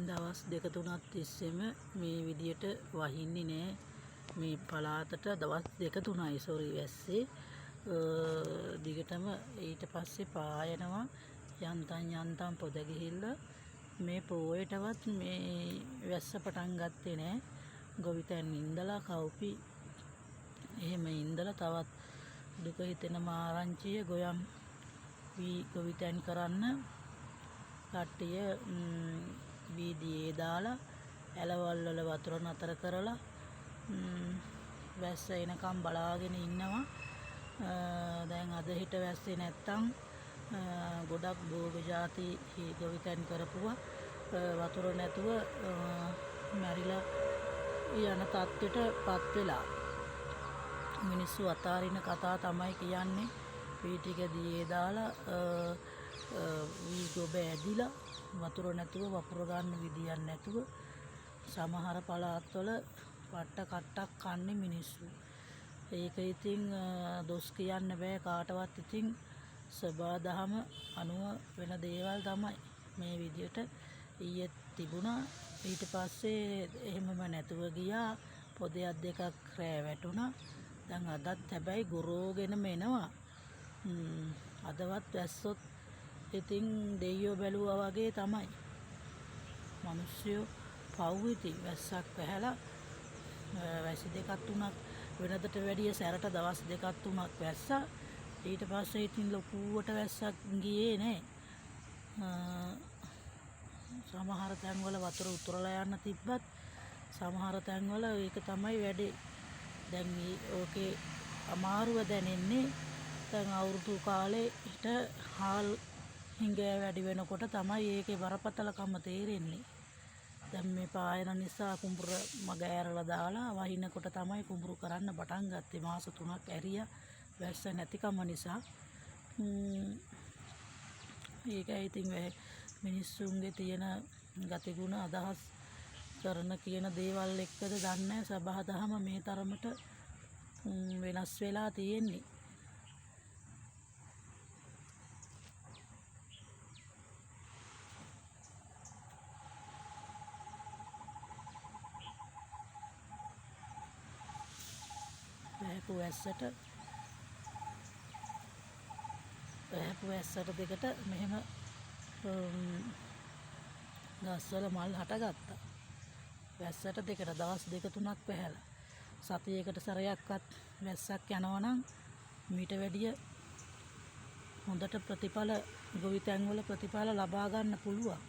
දවස් දෙක තුනක් තිස්සෙම මේ විදියට වහින්නේ නෑ. මේ පළාතට දවස් දෙක තුනයි වැස්සේ දිගටම ඊට පස්සේ පායනවා යන්තම් පොද ගිහිල්ලා මේ පෝයටවත් මේ වැස්ස පටන් ගත්තේ නෑ. ගොවිතැන් ඉඳලා කවුපි එහෙම ඉඳලා තවත් දුක හිතෙන ආරංචිය ගොයම් වී ගොවිතැන් කරන්න කට්ටිය වීදියේ දාලා ඇලවල් වල වතුර නතර කරලා වැස්ස එනකම් බලාගෙන ඉන්නවා. දැන් අද හිට වැස්සේ නැත්තම් ගොඩක් භෝග ಜಾති ගොවිතැන් කරපුවා වතුර නැතුව මැරිලා යන තත්ත්වයට පත් වෙලා මිනිස්සු අතාරින කතා තමයි කියන්නේ. වී ටික දියේ දාලා වී ගොබ ඇදිලා වතුර නැතුව වපුර ගන්න විදියක් නැතුව සමහර පළාත්වල පට්ට කට්ටක් කන්නේ මිනිස්සු. ඒක ඉතින් දොස් කියන්න බෑ කාටවත්. ඉතින් සබාදහම අනුව වෙන දේවල් තමයි මේ විදියට ඊයේ තිබුණා. ඊට පස්සේ එහෙමම නැතුව ගියා. පොදයක් දෙකක් රෑ වැටුණා. දැන් අදත් හැබැයි ගොරෝගෙනම එනවා. අදවත් වැස්සොත් ඉතින් දෙයියෝ බැලුවා වගේ තමයි. මිනිස්සු පව් ඉතින් වැස්සක් වැහැලා වැසි දෙකක් තුනක් වෙනදට වැඩිය සැරට දවස් දෙකක් තුනක් වැස්සා. ඊට පස්සේ ඉතින් ලොකුවට වැස්සක් ගියේ නෑ. සමහර තැන්වල වතුර උතුරලා යන්න තිබ්බත් සමහර තැන්වල ඒක තමයි වැඩේ. දැන් ඕකේ අමාරුව දැනෙන්නේ දැන් අවුරුදු කාලේ හිට හාල් හිඟෑ වැඩි වෙනකොට තමයි ඒකේ බරපතලකම තේරෙන්නේ. දැන් මේ පායන නිසා කුඹුර මග ඇරලා දාලා වහිනකොට තමයි කුඹුරු කරන්න පටන් ගත්තේ. මාස 3ක් ඇරියා වැස්ස නැතිකම නිසා. ඒකයි ඉතින් මිනිස්සුන්ගේ තියෙන ගතිගුණ අදහස් කරන කියන දේවල් එක්කද දන්නේ සබහාදහම මේ තරමට වෙනස් වෙලා තියෙන්නේ. වැහපු වැස්සට දෙකට මෙහෙම ගස්වල මල් හටගත්තා. වැස්සට දෙකට දවස් දෙක තුනක් පැහැලා සතියකට සැරයක්වත් වැස්සක් යනවනම් මීට වැඩිය හොඳට ප්‍රතිඵල ගොවිතැන්වල ප්‍රතිඵල ලබා ගන්න පුළුවන්.